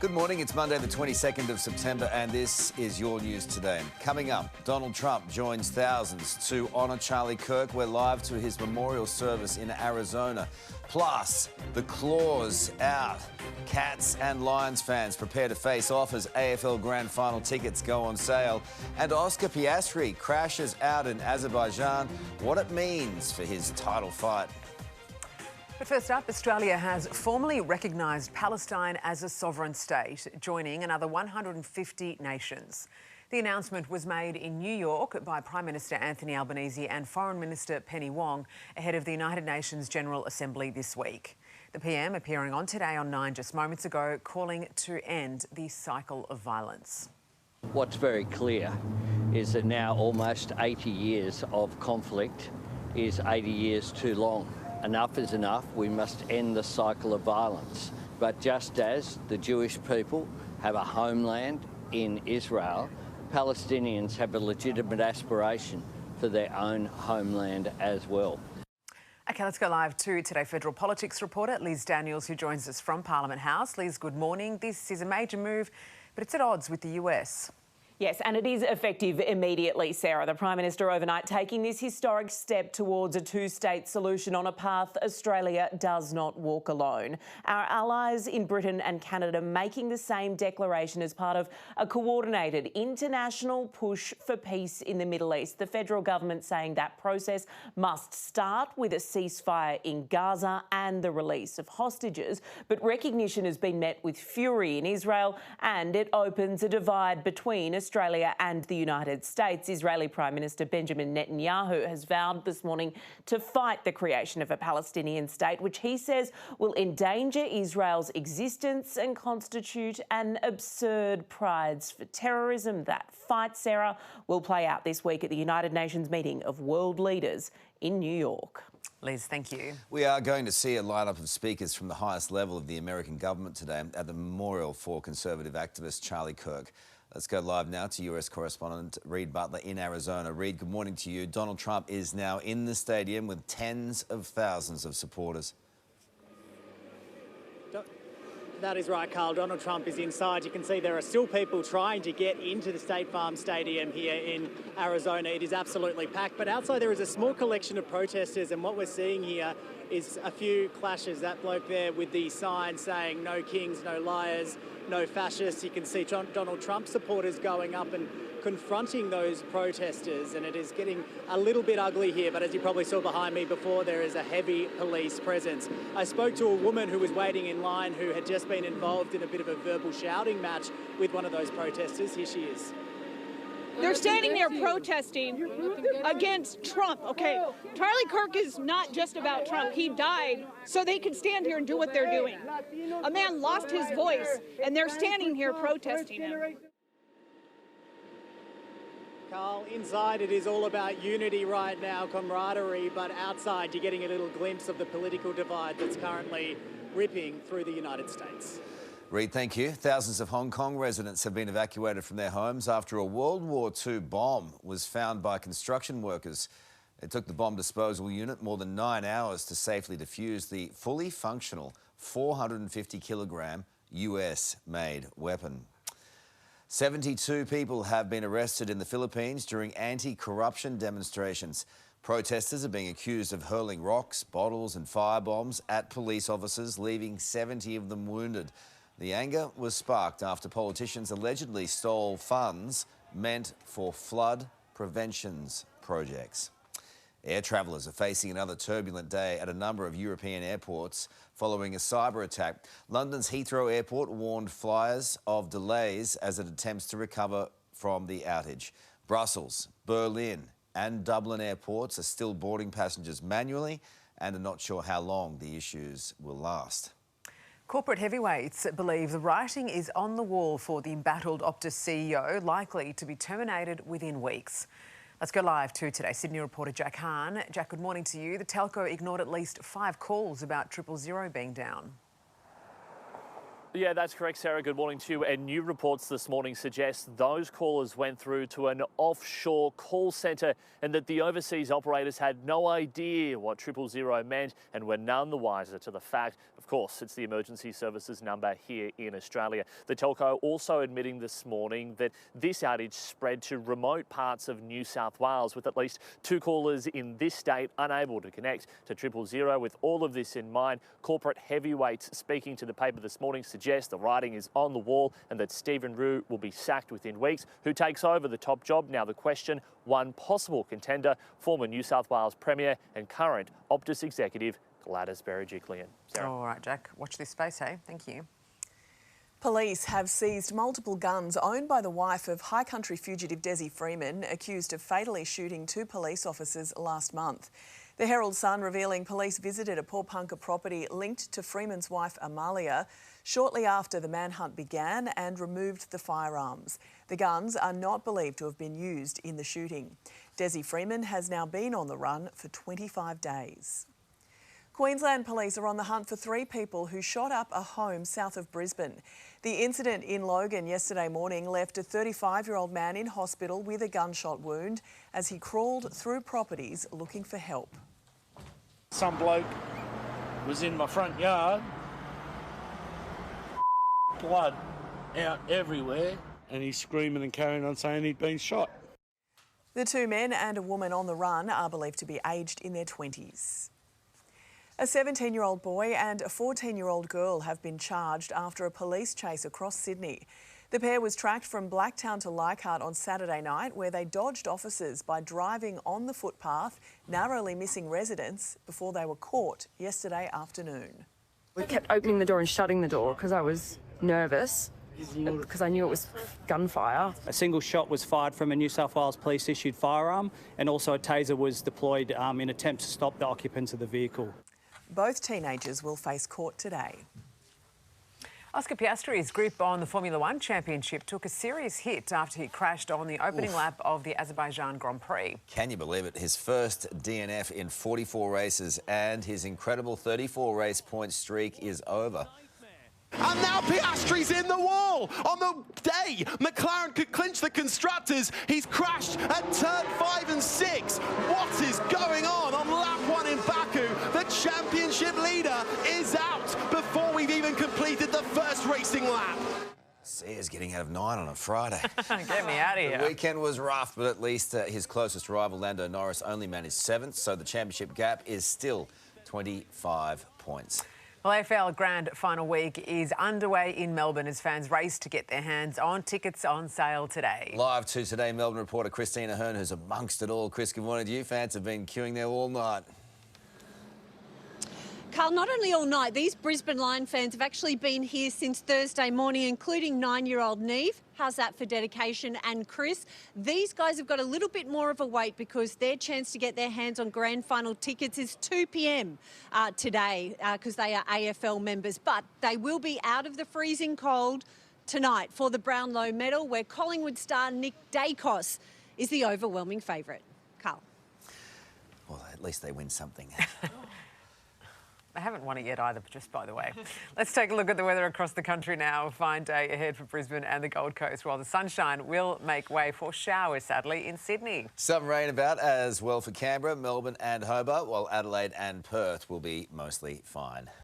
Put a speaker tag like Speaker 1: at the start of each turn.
Speaker 1: Good morning, it's Monday the 22nd of September and this is your news today. Coming up, Donald Trump joins thousands to honour Charlie Kirk. We're live to his memorial service in Arizona. Plus, the claws out. Cats and Lions fans prepare to face off as AFL Grand Final tickets go on sale. And Oscar Piastri crashes out in Azerbaijan. What it means for his title fight.
Speaker 2: But first up, Australia has formally recognised Palestine as a sovereign state, joining another 150 nations. The announcement was made in New York by Prime Minister Anthony Albanese and Foreign Minister Penny Wong ahead of the United Nations General Assembly this week. The PM appearing on Today on 9 just moments ago, calling to end the cycle of violence.
Speaker 3: What's very clear is that now almost 80 years of conflict is 80 years too long. Enough is enough. We must end the cycle of violence. But just as the Jewish people have a homeland in Israel, Palestinians have a legitimate aspiration for their own homeland as well.
Speaker 2: OK, let's go live to Today Federal Politics reporter Liz Daniels, who joins us from Parliament House. Liz, good morning. This is a major move, but it's at odds with the US.
Speaker 4: Yes, and it is effective immediately, Sarah. The Prime Minister overnight taking this historic step towards a two-state solution on a path Australia does not walk alone. Our allies in Britain and Canada making the same declaration as part of a coordinated international push for peace in the Middle East. The federal government saying that process must start with a ceasefire in Gaza and the release of hostages. But recognition has been met with fury in Israel, and it opens a divide between Australia and the United States. Israeli Prime Minister Benjamin Netanyahu has vowed this morning to fight the creation of a Palestinian state, which he says will endanger Israel's existence and constitute an absurd prize for terrorism. That fight, Sarah, will play out this week at the United Nations meeting of world leaders in New York.
Speaker 2: Liz, thank you.
Speaker 1: We are going to see a lineup of speakers from the highest level of the American government today at the memorial for conservative activist Charlie Kirk. Let's go live now to US correspondent Reid Butler in Arizona. Reid, good morning to you. Donald Trump is now in the stadium with tens of thousands of supporters.
Speaker 5: That is right, Carl. Donald Trump is inside. You can see there are still people trying to get into the State Farm Stadium here in Arizona. It is absolutely packed, but outside there is a small collection of protesters, and what we're seeing here is a few clashes. That bloke there with the sign saying no kings, no liars, no fascists. You can see Donald Trump supporters going up and confronting those protesters, and it is getting a little bit ugly here, but as you probably saw behind me before, there is a heavy police presence. I spoke to a woman who was waiting in line who had just been involved in a bit of a verbal shouting match with one of those protesters. Here she is.
Speaker 6: They're standing there protesting against Trump, okay? Charlie Kirk is not just about Trump. He died so they could stand here and do what they're doing. A man lost his voice, and they're standing here protesting him.
Speaker 5: Carl, inside it is all about unity right now, camaraderie, but outside you're getting a little glimpse of the political divide that's currently ripping through the United States.
Speaker 1: Reid, thank you. Thousands of Hong Kong residents have been evacuated from their homes after a World War II bomb was found by construction workers. It took the bomb disposal unit more than 9 hours to safely defuse the fully functional 450-kilogram US-made weapon. 72 people have been arrested in the Philippines during anti-corruption demonstrations. Protesters are being accused of hurling rocks, bottles and firebombs at police officers, leaving 70 of them wounded. The anger was sparked after politicians allegedly stole funds meant for flood prevention projects. Air travellers are facing another turbulent day at a number of European airports following a cyber attack. London's Heathrow Airport warned flyers of delays as it attempts to recover from the outage. Brussels, Berlin and Dublin airports are still boarding passengers manually and are not sure how long the issues will last.
Speaker 2: Corporate heavyweights believe the writing is on the wall for the embattled Optus CEO, likely to be terminated within weeks. Let's go live to today's Sydney reporter Jack Hahn. Jack, good morning to you. The telco ignored at least 5 calls about 000 being down.
Speaker 7: Yeah, that's correct, Sarah. Good morning to you. And new reports this morning suggest those callers went through to an offshore call centre and that the overseas operators had no idea what 000 meant and were none the wiser to the fact. Of course, it's the emergency services number here in Australia. The telco also admitting this morning that this outage spread to remote parts of New South Wales, with at least 2 callers in this state unable to connect to 000. With all of this in mind, corporate heavyweights speaking to the paper this morning suggest the writing is on the wall and that Stephen Roux will be sacked within weeks. Who takes over the top job? Now the question, one possible contender, former New South Wales Premier and current Optus executive Gladys Berejiklian. Sarah.
Speaker 2: All right, Jack, watch this space, hey? Thank you.
Speaker 8: Police have seized multiple guns owned by the wife of High Country fugitive Desi Freeman, accused of fatally shooting 2 police officers last month. The Herald Sun revealing police visited a Pawnpunka property linked to Freeman's wife Amalia shortly after the manhunt began and removed the firearms. The guns are not believed to have been used in the shooting. Desi Freeman has now been on the run for 25 days. Queensland police are on the hunt for 3 people who shot up a home south of Brisbane. The incident in Logan yesterday morning left a 35-year-old man in hospital with a gunshot wound as he crawled through properties looking for help.
Speaker 9: Some bloke was in my front yard, blood out everywhere, and he's screaming and carrying on saying he'd been shot.
Speaker 8: The 2 men and a woman on the run are believed to be aged in their 20s. A 17-year-old boy and a 14-year-old girl have been charged after a police chase across Sydney. The pair was tracked from Blacktown to Leichhardt on Saturday night, where they dodged officers by driving on the footpath, narrowly missing residents before they were caught yesterday afternoon.
Speaker 10: We kept opening the door and shutting the door because I was nervous, because I knew it was gunfire.
Speaker 11: A single shot was fired from a New South Wales police issued firearm, and also a taser was deployed in attempt to stop the occupants of the vehicle.
Speaker 8: Both teenagers will face court today.
Speaker 2: Oscar Piastri's grip on the Formula One Championship took a serious hit after he crashed on the opening lap of the Azerbaijan Grand Prix.
Speaker 1: Can you believe it? His first DNF in 44 races and his incredible 34 race point streak is over.
Speaker 12: And now Piastri's in the wall. On the day McLaren could clinch the Constructors, he's crashed at turn 5 and 6. What is going on lap 1 in Baku? The championship leader is out before we've even completed the first racing lap.
Speaker 1: Sears getting out of 9 on a Friday.
Speaker 2: Get me out of here.
Speaker 1: The weekend was rough, but at least his closest rival, Lando Norris, only managed 7th, so the championship gap is still 25 points.
Speaker 2: Well, AFL Grand Final week is underway in Melbourne as fans race to get their hands on tickets on sale today.
Speaker 1: Live to Today Melbourne reporter Christina Hearn, who's amongst it all. Chris, good morning to you. Fans have been queuing there all night.
Speaker 13: Carl, not only all night, these Brisbane Lion fans have actually been here since Thursday morning, including 9-year-old Neve. How's that for dedication? And Chris, these guys have got a little bit more of a wait because their chance to get their hands on grand final tickets is 2 p.m. Today because they are AFL members. But they will be out of the freezing cold tonight for the Brownlow medal, where Collingwood star Nick Dacos is the overwhelming favourite. Carl.
Speaker 1: Well, at least they win something.
Speaker 2: They haven't won it yet either, just by the way. Let's take a look at the weather across the country now. A fine day ahead for Brisbane and the Gold Coast, while the sunshine will make way for showers, sadly, in Sydney.
Speaker 1: Some rain about as well for Canberra, Melbourne and Hobart, while Adelaide and Perth will be mostly fine.